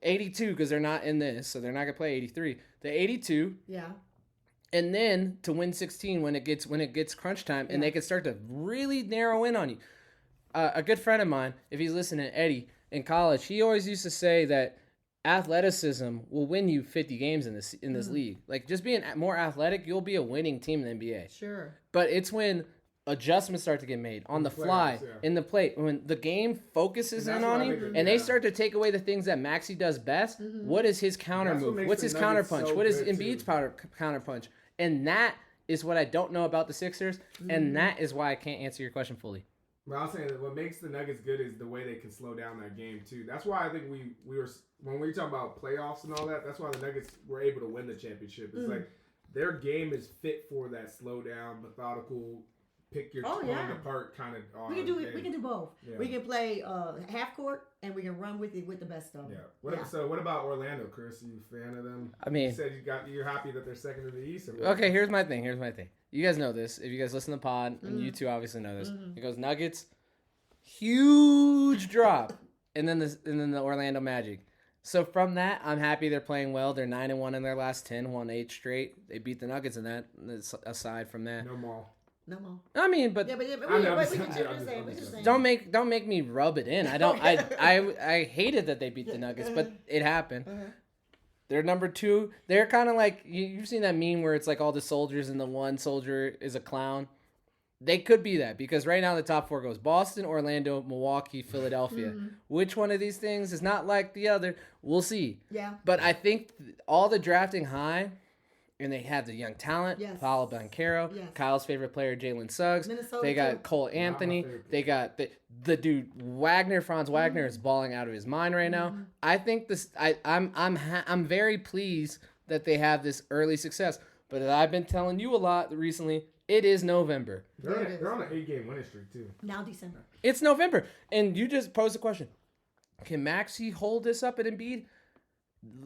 82 because they're not in this, so they're not going to play 83. The 82. Yeah. And then to win 16 when it gets crunch time, and they can start to really narrow in on you. A good friend of mine, if he's listening, Eddie, in college, he always used to say that athleticism will win you 50 games in this league. Like just being more athletic, you'll be a winning team in the NBA. Sure. But it's when adjustments start to get made on the fly, in the play, when the game focuses in on you, and they start to take away the things that Maxey does best. What is his counter move? What's his counter punch? What is Embiid's counter punch? And that is what I don't know about the Sixers, and that is why I can't answer your question fully. But I was saying that what makes the Nuggets good is the way they can slow down that game too. That's why I think we were when we talk about playoffs and all that. That's why the Nuggets were able to win the championship. It's like their game is fit for that slow down, methodical, pick your tongue apart kind of. We can do both. Yeah. We can play half court and we can run with the best of them. Yeah. So what about Orlando, Chris? Are you a fan of them? I mean, you said you're happy that they're second in the East. Okay, here's my thing. You guys know this. If you guys listen to the pod, and you two obviously know this, it goes Nuggets, huge drop, and then the Orlando Magic. So from that, I'm happy they're playing well. They're 9-1 in their last 10, won 8 straight. They beat the Nuggets in that. Aside from that, no more. I mean, but don't make me rub it in. I don't. I hated that they beat the Nuggets, but it happened. They're number 2. They're kind of like you've seen that meme where it's like all the soldiers and the one soldier is a clown. They could be that because right now the top 4 goes Boston, Orlando, Milwaukee, Philadelphia. Which one of these things is not like the other? We'll see. Yeah. But I think all the drafting high. And they have the young talent, Paolo Banchero, Kyle's favorite player, Jalen Suggs. Minnesota they got Cole Anthony. They got the dude Franz Wagner is balling out of his mind right now. I think this. I'm very pleased that they have this early success. But as I've been telling you a lot recently, it is November. They're on an 8-game winning streak too. Now December. It's November, and you just posed a question: can Maxey hold this up at Embiid?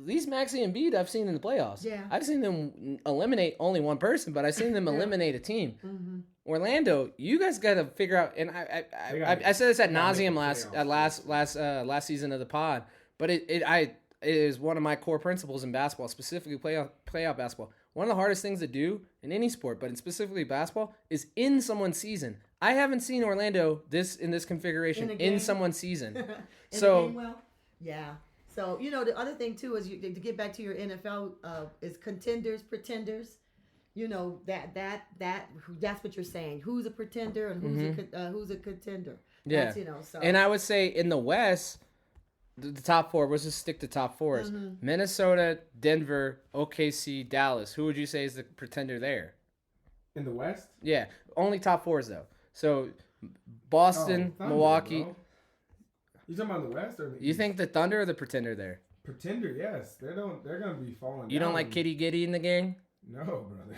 These Maxey and Embiid I've seen in the playoffs. Yeah. I've seen them eliminate only one person, but I've seen them eliminate a team. Orlando, you guys got to figure out. And I said this ad nauseum last season of the pod, but it is one of my core principles in basketball, specifically playoff basketball. One of the hardest things to do in any sport, but specifically basketball, is in someone's season. I haven't seen Orlando in this configuration in someone's season. Yeah. So, the other thing, too, is to get back to your NFL, is contenders, pretenders. That's what you're saying. Who's a pretender and who's a contender. Yeah. So. And I would say in the West, the top 4, let's just stick to top 4s. Minnesota, Denver, OKC, Dallas. Who would you say is the pretender there? In the West? Yeah. Only top 4s, though. So, Boston, Thunder, Milwaukee. Bro. You talking about the West or the East? You think the Thunder or the pretender there? Pretender, yes. They're gonna be falling. You don't like Giddey in the game? No, brother.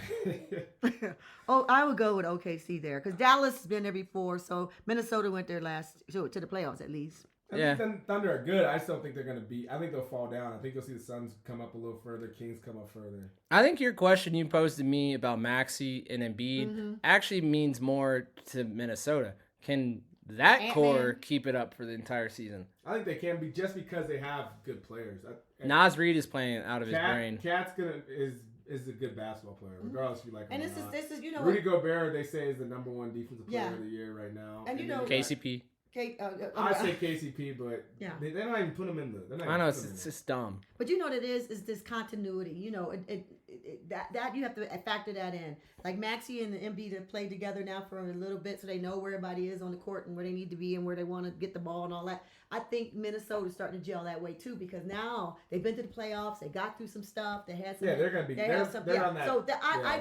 I would go with OKC there because Dallas has been there before. So Minnesota went there to the playoffs at least. I think Thunder are good. I just don't think they're gonna beat. I think they'll fall down. I think you'll see the Suns come up a little further, Kings come up further. I think your question you posed to me about Maxey and Embiid actually means more to Minnesota. Can that core keep it up for the entire season? I think they can be just because they have good players. Nas Reed is playing out of his brain. Cat's is a good basketball player, regardless if you like him or not. This is Rudy Gobert, they say, is the #1 defensive player of the year right now. And KCP. I say KCP, but yeah. they're not even putting him in the. I know it's just dumb. But you know what it is this continuity. You know, that you have to factor that in. Like Maxey and Embiid have played together now for a little bit, so they know where everybody is on the court and where they need to be and where they want to get the ball and all that. I think Minnesota's starting to gel that way too because now they've been to the playoffs. They got through some stuff. They had some. Yeah, they're gonna be. They're on that. So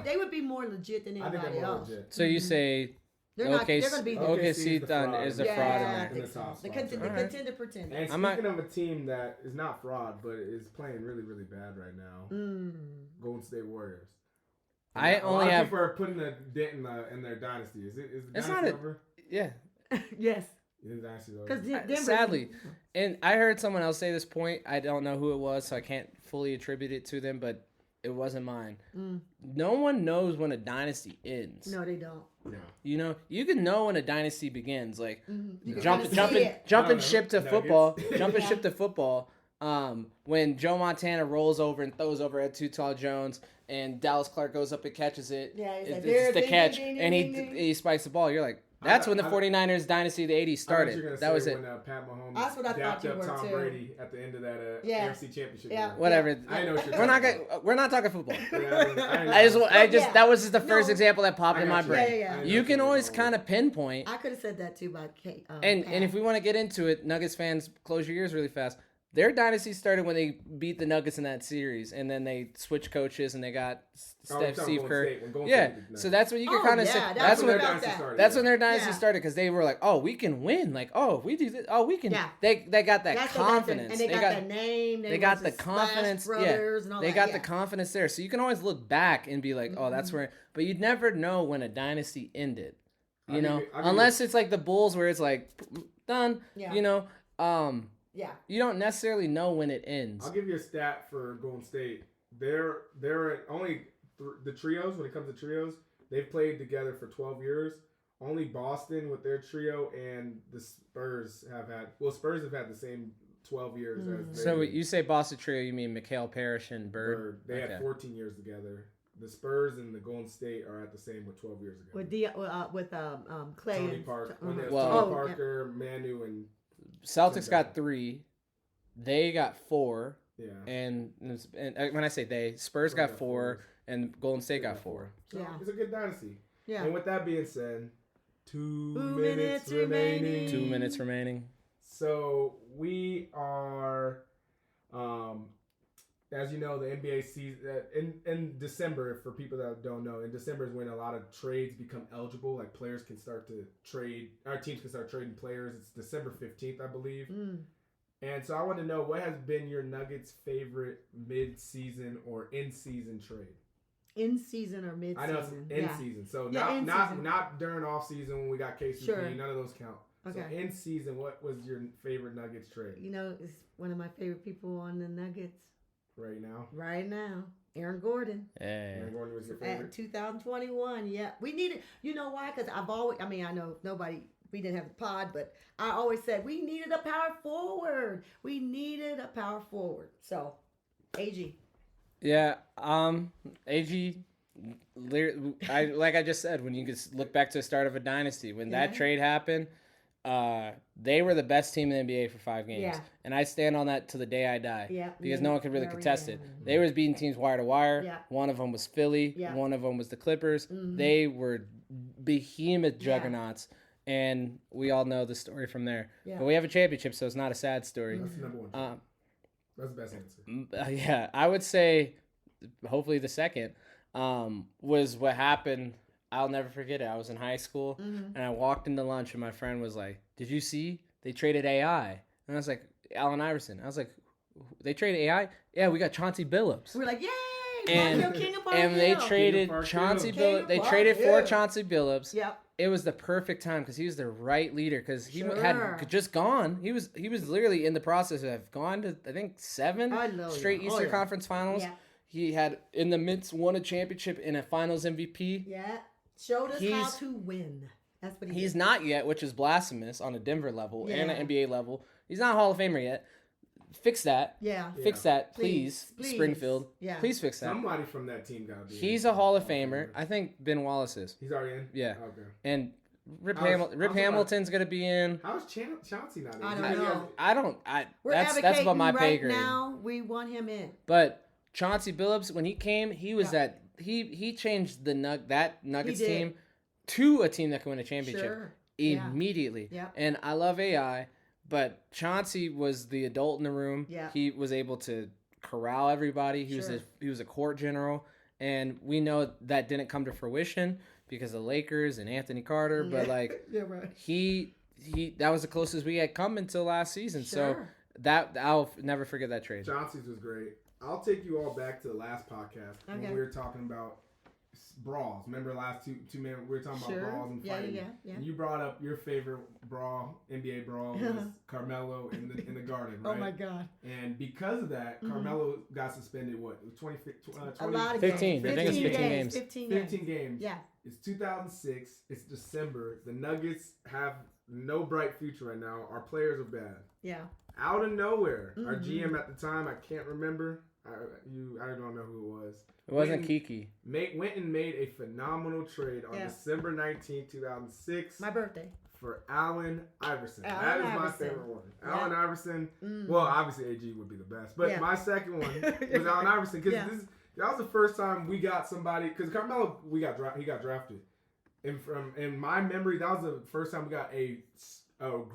they would be more legit than anybody else. Legit. So you say. They're going to be OKC is a fraud in the contender pretender. And speaking of a team that is not fraud, but is playing really, really bad right now, Golden State Warriors. I only have. People are putting a dent in their dynasty. Is the dynasty over? Yeah. Yes. Because sadly, and I heard someone else say this point. I don't know who it was, so I can't fully attribute it to them, but it wasn't mine. No one knows when a dynasty ends. No, they don't. No. You know, you can know when a dynasty begins. Like jumping ship to football. Jumping ship to football. When Joe Montana rolls over and throws over at Too Tall Jones, and Dallas Clark goes up and catches it. Yeah, it's the catch, and he spikes the ball. You're like, that's when the 49ers dynasty of the 80s started. That was it. When Pat Mahomes that's what I thought you were Tom too. Brady at the end of that AFC Championship game. Whatever. I know what you're we're not talking football. I just that was just the first example that popped in my brain. Yeah. You can always kind of pinpoint. I could have said that too about Kate. And if we want to get into it, Nuggets fans, close your ears really fast. Their dynasty started when they beat the Nuggets in that series, and then they switched coaches and they got Steve Kerr. So that's what you can kind of say. That's when their dynasty started. That's when their dynasty started because they were like, "Oh, we can win! Like, oh, if we do this, oh, we can." Yeah. They got that confidence. And they got the name. They got the confidence. They got the confidence there. So you can always look back and be like, "Oh, that's where." But you'd never know when a dynasty ended. You know, unless it's like the Bulls where it's like done. You know. Yeah. You don't necessarily know when it ends. I'll give you a stat for Golden State. They're only the trios, when it comes to trios, they've played together for 12 years. Only Boston with their trio and the Spurs have had the same 12 years as they. So when you say Boston trio, you mean Mikhail Parrish and Bird? They had 14 years together. The Spurs and the Golden State are at the same with 12 years ago. With Clay Tony and Parker. Tony Parker, Manu, and Celtics got 3. They got 4. Yeah. And when I say they, Spurs got 4, and Golden State got 4. So it's a good dynasty. Yeah. And with that being said, 2 minutes remaining. 2 minutes remaining. So we are, as you know, the NBA season in December. For people that don't know, in December is when a lot of trades become eligible. Like players can start to trade. Our teams can start trading players. It's December 15th, I believe. And so I want to know, what has been your Nuggets' favorite mid-season or in-season trade? In season or mid-season? I know it's in season. So not during off season when we got KCP. Sure. None of those count. Okay. So in season, what was your favorite Nuggets trade? You know, it's one of my favorite people on the Nuggets. Right now, Aaron Gordon. Hey. Aaron Gordon was your favorite? 2021, yeah. We needed, you know why? Because I know we didn't have the pod, but I always said we needed a power forward. So, AG. Yeah, AG, like I just said, when you just look back to the start of a dynasty, when that trade happened, they were the best team in the NBA for 5 games. Yeah. And I stand on that to the day I die. Because no one could really contest it. They were beating teams wire to wire. Yeah. One of them was Philly. Yeah. One of them was the Clippers. Mm-hmm. They were behemoth juggernauts. And we all know the story from there. Yeah. But we have a championship, so it's not a sad story. That's the number one. That's the best answer. Yeah, I would say, hopefully the second, was what happened. I'll never forget it. I was in high school, and I walked into lunch, and my friend was like, "Did you see? They traded AI." And I was like, Allen Iverson. I was like, "They traded AI? Yeah, we got Chauncey Billups." We're like, "Yay! And they traded Chauncey Billups. They traded for Chauncey Billups. Yep. It was the perfect time because he was the right leader because he had just gone. He was literally in the process of gone to, I think, 7 straight Eastern Conference Finals. Yeah. He had in the midst won a championship and a Finals MVP. Yeah, showed us how to win. That's what he's not yet, which is blasphemous on a Denver level and an NBA level. He's not a Hall of Famer yet. Fix that. Yeah. Fix that, please. Springfield. Yeah. Please fix that. Somebody from that team got to be. He's a Hall of Famer. I think Ben Wallace is. He's already in? Yeah. Okay. And Rip Hamilton's gonna be in. How's Chauncey not in? I don't know. That's about my pay grade. Now we want him in. But Chauncey Billups, when he came, he was he changed the Nuggets team to a team that can win a championship immediately. Yeah. And I love AI, but Chauncey was the adult in the room. Yeah. He was able to corral everybody. He was a court general, and we know that didn't come to fruition because of the Lakers and Anthony Carter. But like, he that was the closest we had come until last season. So that I'll never forget that trade. Chauncey's was great. I'll take you all back to the last podcast when we were talking about brawls. Remember last two minutes we were talking about brawls and fighting. Yeah. And you brought up your favorite brawl, NBA brawl, was Carmelo in the Garden, right? Oh my God! And because of that, Carmelo got suspended. What? 15. A lot of 15. I think it's 15 games. 15 games. Yeah. It's 2006. It's December. The Nuggets have no bright future right now. Our players are bad. Yeah. Out of nowhere, our GM at the time, I can't remember. I don't know who it was. It wasn't Kiki. Went and made a phenomenal trade on December 19, 2006. My birthday. For Allen Iverson. That is my favorite one. Yeah. Allen Iverson. Well, obviously AG would be the best. But my second one was Allen Iverson. Because that was the first time we got somebody. Because Carmelo, he got drafted. And in my memory, that was the first time we got a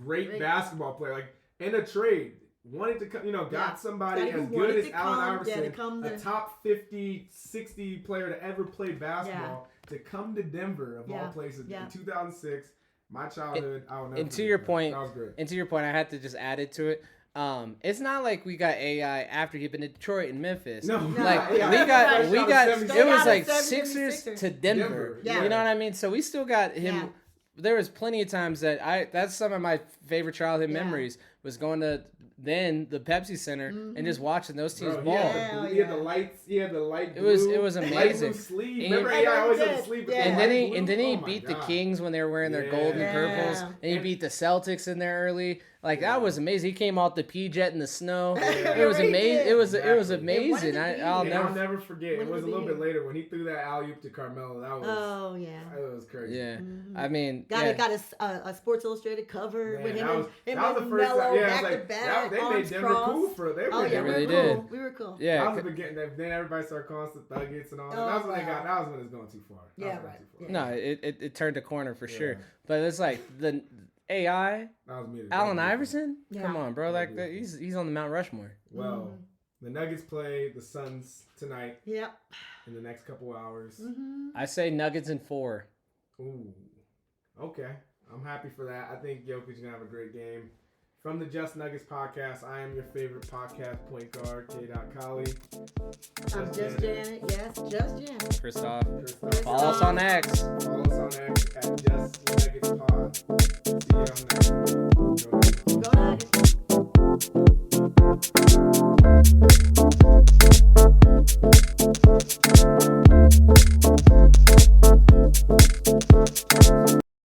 great basketball player. Like, in a trade. Wanted to come, got somebody as good as Allen Iverson, a top 50, 60 player to ever play basketball, to come to Denver of all places in 2006. My childhood, I don't know. And to your point, that was great. And to your point, I had to just add it to it. It's not like we got AI after he'd been in Detroit and Memphis. No, like we got. It was like Sixers to Denver. Yeah. You know what I mean? So we still got him. Yeah. There was plenty of times that's some of my favorite childhood memories was going to the Pepsi Center and just watching those teams ball. He had the lights. He had the light blue. It was amazing. Remember, AI always had the sleeve. And then he beat the Kings when they were wearing their gold and purples, and he beat the Celtics in there early. Like that was amazing. He came off the P-Jet in the snow. It was amazing. It was amazing. I'll never forget. It was a little bit later when he threw that alley-oop to Carmelo. That was it was crazy. Yeah, I mean, got a Sports Illustrated cover with him and Melo back to back. They made Denver cool for it. They really did. We were cool. Yeah, that was the beginning. Then everybody started calling us the Thuggets and all that. That was when that was when it was going too far. Yeah, right. No, it turned a corner for sure. But it's like the AI, Allen Iverson. Yeah. Come on, bro. Like he's on the Mount Rushmore. Well, the Nuggets play the Suns tonight. Yep. In the next couple hours. I say Nuggets in 4. Ooh. Okay. I'm happy for that. I think Jokic's gonna have a great game. From the Just Nuggets podcast, I am your favorite podcast point guard, K. Kali. I'm Just Janet. Yes, Just Janet. Christoph. Follow us on X. Follow us on X at Just Nuggets Pod.